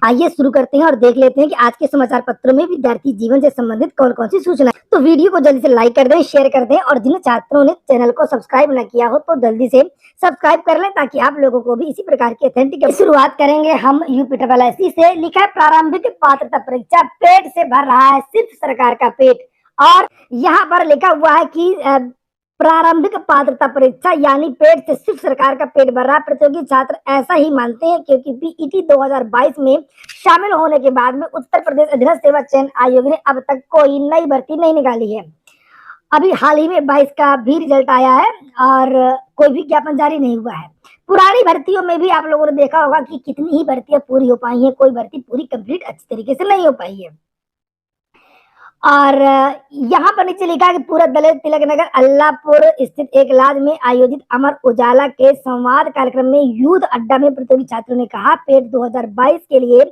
आइए शुरू करते हैं और देख लेते हैं कि आज के समाचार पत्रों में विद्यार्थी जीवन से संबंधित कौन कौन सी सूचना है। तो वीडियो को जल्दी से लाइक कर दें, शेयर कर दें और जिन छात्रों ने चैनल को सब्सक्राइब न किया हो तो जल्दी से सब्सक्राइब कर लें ताकि आप लोगों को भी इसी प्रकार की ऑथेंटिक। शुरुआत करेंगे हम यूपीएससी से। लिखा है प्रारंभिक पात्रता परीक्षा पेट से भर रहा है सिर्फ सरकार का पेट। और यहाँ पर लिखा हुआ है कि प्रारंभिक पात्रता परीक्षा यानी पेट से सिर्फ सरकार का पेट भर रहा। प्रतियोगी छात्र ऐसा ही मानते हैं क्योंकि पीईटी 2022 में शामिल होने के बाद में उत्तर प्रदेश अधीनस्थ सेवा चयन आयोग ने अब तक कोई नई भर्ती नहीं निकाली है। अभी हाल ही में 22 का भी रिजल्ट आया है और कोई भी विज्ञापन जारी नहीं हुआ है। पुरानी भर्तियों में भी आप लोगों ने देखा होगा कि कितनी ही भर्तियां पूरी हो पाई हैं, कोई भर्ती पूरी कंप्लीट अच्छी तरीके से नहीं हो पाई है। और यहाँ पर नीचे लिखा है कि पूरा दलित तिलक नगर अल्लाहपुर स्थित एक लॉज में आयोजित अमर उजाला के संवाद कार्यक्रम में युद्ध अड्डा में प्रतियोगी छात्रों ने कहा पेट 2022 के लिए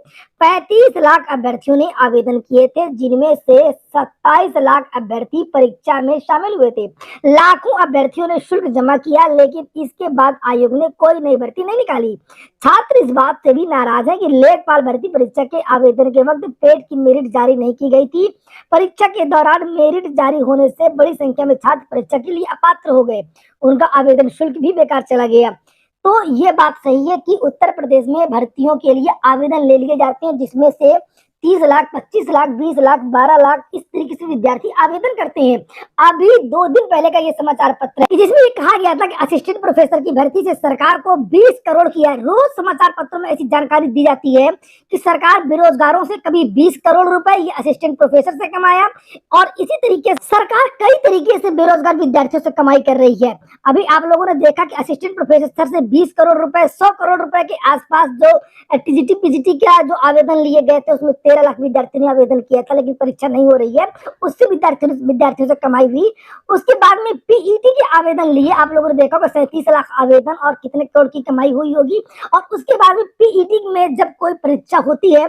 35 लाख अभ्यर्थियों ने आवेदन किए थे, जिनमें से 27 लाख अभ्यर्थी परीक्षा में शामिल हुए थे। लाखों अभ्यर्थियों ने शुल्क जमा किया, लेकिन इसके बाद आयोग ने कोई नई भर्ती नहीं निकाली। छात्र इस बात से भी नाराज है कि लेखपाल भर्ती परीक्षा के आवेदन के वक्त पेट की मेरिट जारी नहीं की गई थी। परीक्षा के दौरान मेरिट जारी होने से बड़ी संख्या में छात्र परीक्षा के लिए अपात्र हो गए, उनका आवेदन शुल्क भी बेकार चला गया। तो ये बात सही है कि उत्तर प्रदेश में भर्तियों के लिए आवेदन ले लिए जाते हैं, जिसमें से 30 लाख, 25 लाख, 20 लाख, 12 लाख इस तरीके से विद्यार्थी आवेदन करते हैं। अभी 2 दिन पहले का ये समाचार पत्र है जिसमें ये कहा गया था कि असिस्टेंट प्रोफेसर की भर्ती से सरकार को 20 करोड़ की है। रोज समाचार पत्रों में ऐसी जानकारी दी जाती है कि सरकार बेरोजगारों से कभी 20 करोड़ रुपए ये असिस्टेंट प्रोफेसर से कमाया और इसी तरीके से सरकार कई तरीके से बेरोजगार विद्यार्थियों से कमाई कर रही है। अभी आप लोगों ने देखा कि असिस्टेंट प्रोफेसर से 20 करोड़ रुपए, 100 करोड़ रुपए के आसपास जो टीजीटी पीजीटी का जो आवेदन लिए गए थे उसमें 13 लाख विद्यार्थियों ने आवेदन किया था, लेकिन परीक्षा नहीं हो रही है, उससे विद्यार्थियों से कमाई हुई। उसके बाद में पीईटी के आवेदन लिए आप लोगों ने देखा होगा 37 लाख आवेदन और कितने करोड़ की कमाई हुई होगी। और उसके बाद में पीईटी में जब कोई परीक्षा होती है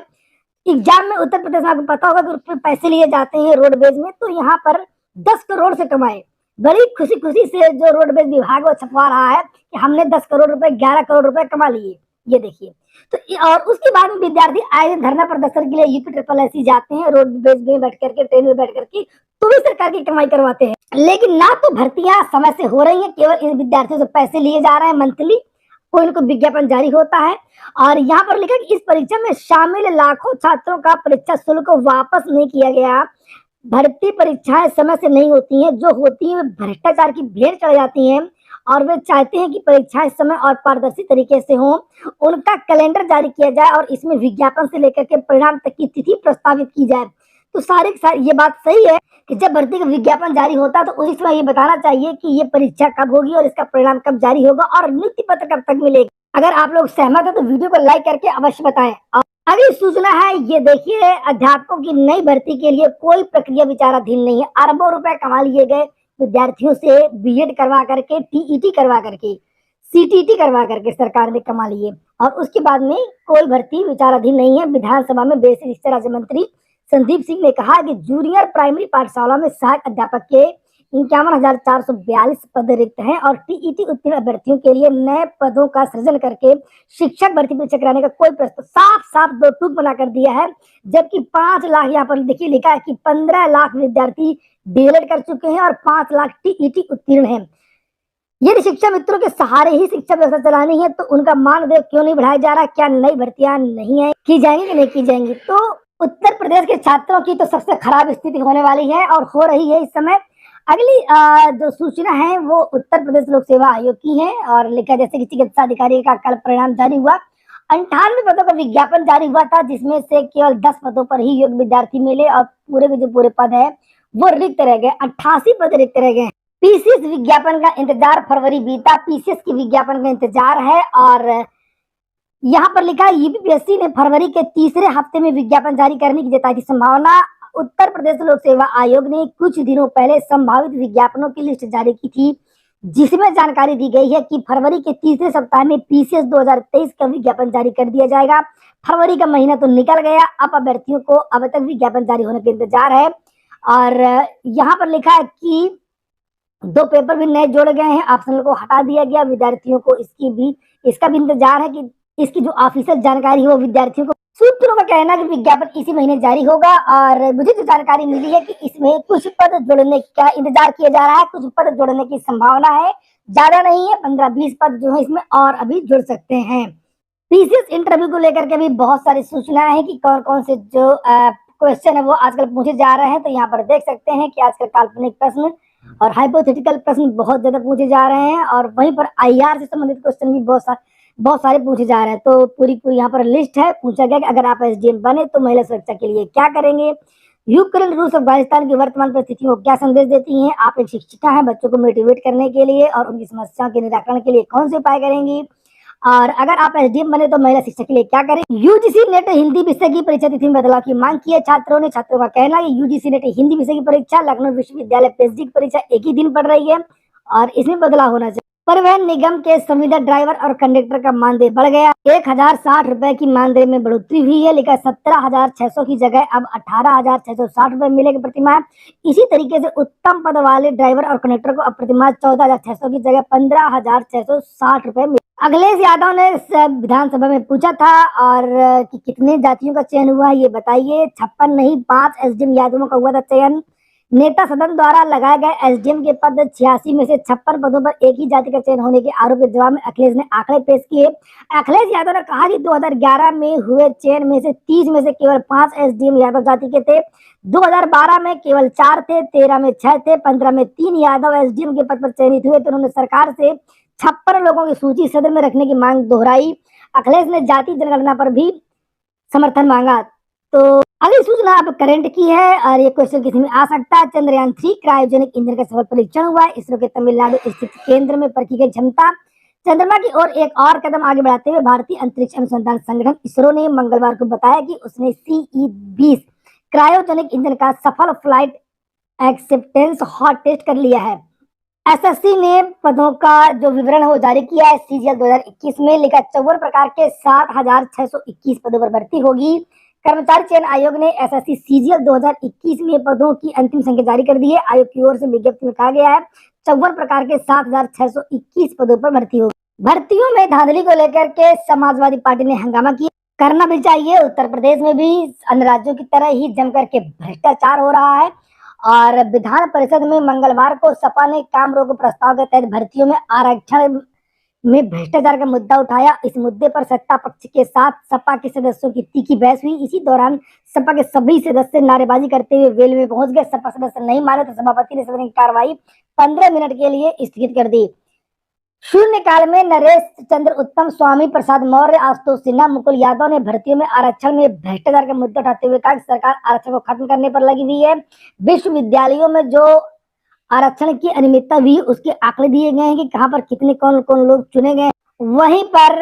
एग्जाम में, उत्तर प्रदेश में आपको पता होगा कि पैसे लिए जाते हैं रोडवेज में, तो यहाँ पर 10 करोड़ से कमाए। बड़ी खुशी खुशी से जो रोडवेज विभाग वो छपवा रहा है कि हमने 10 करोड़ रुपए, 11 करोड़ रुपए कमा लिए। ये देखिए। तो और उसके बाद में विद्यार्थी आए धरना प्रदर्शन के लिए यूपीएससी जाते हैं, रोडवेज में बैठ करके, ट्रेन में बैठ करके, तो भी सरकार की कमाई करवाते हैं। लेकिन ना तो भर्तियां समय से हो रही है, केवल इन विद्यार्थियों से पैसे लिए जा रहे हैं मंथली, कोई इनको विज्ञापन जारी होता है। और यहाँ पर लिखा कि इस परीक्षा में शामिल लाखों छात्रों का परीक्षा शुल्क वापस नहीं किया गया। भर्ती परीक्षाएं समय से नहीं होती हैं, जो होती हैं भ्रष्टाचार की भेंट चढ़ जाती हैं और वे चाहते हैं कि परीक्षाएं समय और पारदर्शी तरीके से हों। उनका कैलेंडर जारी किया जाए और इसमें विज्ञापन से लेकर के परिणाम तक की तिथि प्रस्तावित की जाए। तो सारी ये बात सही है कि जब भर्ती का विज्ञापन जारी होता है तो उसी समय ये बताना चाहिए कि ये परीक्षा कब होगी और इसका परिणाम कब जारी होगा और नियुक्ति पत्र कब तक मिलेगा। अगर आप लोग सहमत है तो वीडियो को लाइक करके अवश्य बताएं। अगली सूचना है, ये देखिए, अध्यापकों की नई भर्ती के लिए कोई प्रक्रिया विचाराधीन नहीं है। अरबों रुपए कमा लिए गए विद्यार्थियों से, बीएड करवा करके, टीईटी करवा करके, सीटीटी करवा करके सरकार ने कमा लिए और उसके बाद में कोई भर्ती विचाराधीन नहीं है। विधानसभा में बेसिक शिक्षा राज्य मंत्री संदीप सिंह ने कहा कि जूनियर प्राइमरी पाठशाला में सहायक अध्यापक के 51,442 पद रिक्त हैं और टीईटी उत्तीर्ण अभ्यर्थियों के लिए नए पदों का सृजन करके शिक्षक भर्ती परीक्षा कराने का कोई प्रस्ताव साफ दो टूक बना कर दिया है। जबकि 5 लाख, यहाँ पर देखिए लिखा है कि 15 लाख विद्यार्थी डीएलएड कर चुके हैं और 5 लाख टीईटी उत्तीर्ण हैं। यदि शिक्षा मित्रों के सहारे ही शिक्षा व्यवस्था चलानी है तो उनका मानदेय क्यों नहीं बढ़ाया जा रहा? क्या नई भर्तियां नहीं है की जाएंगी कि नहीं की जाएंगी? तो उत्तर प्रदेश के छात्रों की तो सबसे खराब स्थिति होने वाली है और हो रही है इस समय। अगली जो सूचना है वो उत्तर प्रदेश लोक सेवा आयोग की है और लिखा जैसे कि चिकित्सा अधिकारी का कल परिणाम जारी हुआ। 98 पदों का विज्ञापन जारी हुआ था, जिसमें से केवल 10 पदों पर ही योग्य विद्यार्थी मिले और पूरे के जो पूरे पद है वो रिक्त रह गए। 88 पद रिक्त रह गए। पीसीएस विज्ञापन का इंतजार, फरवरी बीता, पीसीएस की विज्ञापन का इंतजार है। और यहाँ पर लिखा है यूपीएससी ने फरवरी के तीसरे हफ्ते में विज्ञापन जारी करने की जताई थी संभावना। उत्तर प्रदेश लोक सेवा आयोग ने कुछ दिनों पहले संभावित विज्ञापनों की लिस्ट जारी की थी, जिसमें जानकारी दी गई है कि फरवरी के तीसरे सप्ताह में पीसीएस 2023 का विज्ञापन जारी कर दिया जाएगा। फरवरी का महीना तो निकल गया, अब अभ्यर्थियों को अब तक विज्ञापन जारी होने का इंतजार है। और यहाँ पर लिखा है कि 2 पेपर भी नए जोड़े गए हैं, ऑप्शनल को हटा दिया गया। विद्यार्थियों को इसका भी इंतजार है कि इसकी जो ऑफिशियल जानकारी है वो विद्यार्थियों को सूत्रों का कहना है कि विज्ञापन इसी महीने जारी होगा और मुझे जो जानकारी मिली है कि इसमें कुछ पद जुड़ने का इंतजार किया जा रहा है, कुछ पद जुड़ने की संभावना है, ज्यादा नहीं है, 15-20 पद जो है इसमें और अभी जुड़ सकते हैं। पीसीएस इंटरव्यू को लेकर के भी बहुत सारी सूचनाएं हैं कि कौन कौन से जो क्वेश्चन है वो आजकल पूछे जा रहे हैं। तो यहाँ पर देख सकते हैं कि आजकल काल्पनिक प्रश्न और हाइपोथेटिकल प्रश्न बहुत ज्यादा पूछे जा रहे हैं और वहीं पर आईआर से संबंधित क्वेश्चन भी बहुत सारे पूछे जा रहे हैं। तो पूरी पूरी यहाँ पर लिस्ट है। पूछा गया कि अगर आप एसडीएम बने तो महिला सुरक्षा के लिए क्या करेंगे, यूक्रेन रूस अफगानिस्तान की वर्तमान परिस्थितियों को क्या संदेश देती हैं, आप एक शिक्षिका हैं, बच्चों को मोटिवेट करने के लिए और उनकी समस्याओं के निराकरण के लिए कौन से उपाय करेंगी, और अगर आप एसडीएम बने तो महिला शिक्षा के लिए क्या करें। यूजीसी नेट हिंदी विषय की परीक्षा तिथि में बदलाव की मांग की है छात्रों ने। छात्रों का कहना है यूजीसी नेट हिंदी विषय की परीक्षा लखनऊ विश्वविद्यालय पीएचडी की परीक्षा एक ही दिन पढ़ रही है और इसमें बदलाव होना चाहिए। परिवहन निगम के संविदा ड्राइवर और कंडक्टर का मानदेय बढ़ गया। 1060 रुपए की मानदेय में बढ़ोतरी हुई है, लेकिन 17,600 की जगह अब 18,660 रुपए मिलेंगे प्रतिमाह। इसी तरीके से उत्तम पद वाले ड्राइवर और कंडक्टर को अब प्रतिमाह 14,600 की जगह 15,660 रुपए मिले। अखिलेश यादव ने विधानसभा में पूछा था और कि कितने जातियों का चयन हुआ है ये बताइए। 56 नहीं 5 एसडीएम यादवों का हुआ था चयन। नेता सदन द्वारा लगाए गए एसडीएम के पद 86 में से 56 पदों पर एक ही जाति का चयन होने के आरोप के जवाब में अखिलेश ने आंकड़े पेश किए। अखिलेश यादव ने कहा कि 2011 में हुए चयन में से 30 में से केवल 5 एसडीएम यादव जाति के थे, 2012 में केवल 4 थे, 13 में 6 थे, 15 में 3 यादव एसडीएम के पद पर चयनित हुए। तो उन्होंने सरकार से 56 लोगों की सूची सदन में रखने की मांग दोहराई। अखिलेश ने जाति जनगणना पर भी समर्थन मांगा। तो अगली सूचना अब करंट की है और ये क्वेश्चन किसी में आ सकता है। चंद्रयान 3 क्रायोजेनिक इंजन का सफल परीक्षण हुआ है। इसरो के तमिलनाडु स्थित केंद्र में परखी गई क्षमता। चंद्रमा की ओर एक और कदम आगे बढ़ाते हुए भारतीय अंतरिक्ष अनुसंधान संगठन इसरो ने मंगलवार को बताया कि उसने CE-20 क्रायोजेनिक इंजन का सफल फ्लाइट एक्सेप्टेंस हॉट टेस्ट कर लिया है। एसएससी ने पदों का जो विवरण है वो जारी किया है। सीजीएल 2021 में लिखा 54 प्रकार के 7,621 पदों पर भर्ती होगी। कर्मचारी चयन आयोग ने एसएससी सीजीएल 2021 में पदों की अंतिम संख्या जारी कर दी है। आयोग की ओर से विज्ञप्ति में कहा गया है 54 प्रकार के 7,621 पदों पर भर्ती होगी। भर्तियों में धांधली को लेकर के समाजवादी पार्टी ने हंगामा किया। करना भी चाहिए। उत्तर प्रदेश में भी अन्य राज्यों की तरह ही जम करके भ्रष्टाचार हो रहा है और विधान परिषद में मंगलवार को सपा ने काम रोको प्रस्ताव के तहत भर्तियों में आरक्षण में भ्रष्टाचार का मुद्दा उठाया। इस मुद्दे पर सत्ता पक्ष के साथ सपा के सदस्यों की तीखी बहस हुई। इसी दौरान सपा के सभी सदस्य नारेबाजी करते हुए वेल में पहुंच गए। सपा सदस्य नहीं माने तो सभापति ने सदन की कार्रवाई 15 मिनट के लिए स्थगित कर दी। शून्यकाल में नरेश चंद्र, उत्तम स्वामी प्रसाद मौर्य, आशुतोष सिन्हा, मुकुल यादव ने भर्तियों में आरक्षण में भ्रष्टाचार का मुद्दा उठाते हुए कहा कि सरकार आरक्षण को खत्म करने पर लगी हुई है। विश्वविद्यालयों में जो आरक्षण की अनियमितता हुई उसके आंकड़े दिए गए हैं कि कहां पर कितने कौन कौन लोग चुने गए। वहीं पर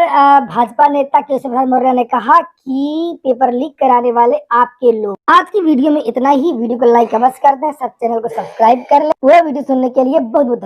भाजपा नेता केशव प्रसाद मौर्य ने कहा कि पेपर लीक कराने वाले आपके लोग। आज की वीडियो में इतना ही। वीडियो को लाइक अवश्य कर दें, सब चैनल को सब्सक्राइब कर लें। पूरा वीडियो सुनने के लिए बहुत बहुत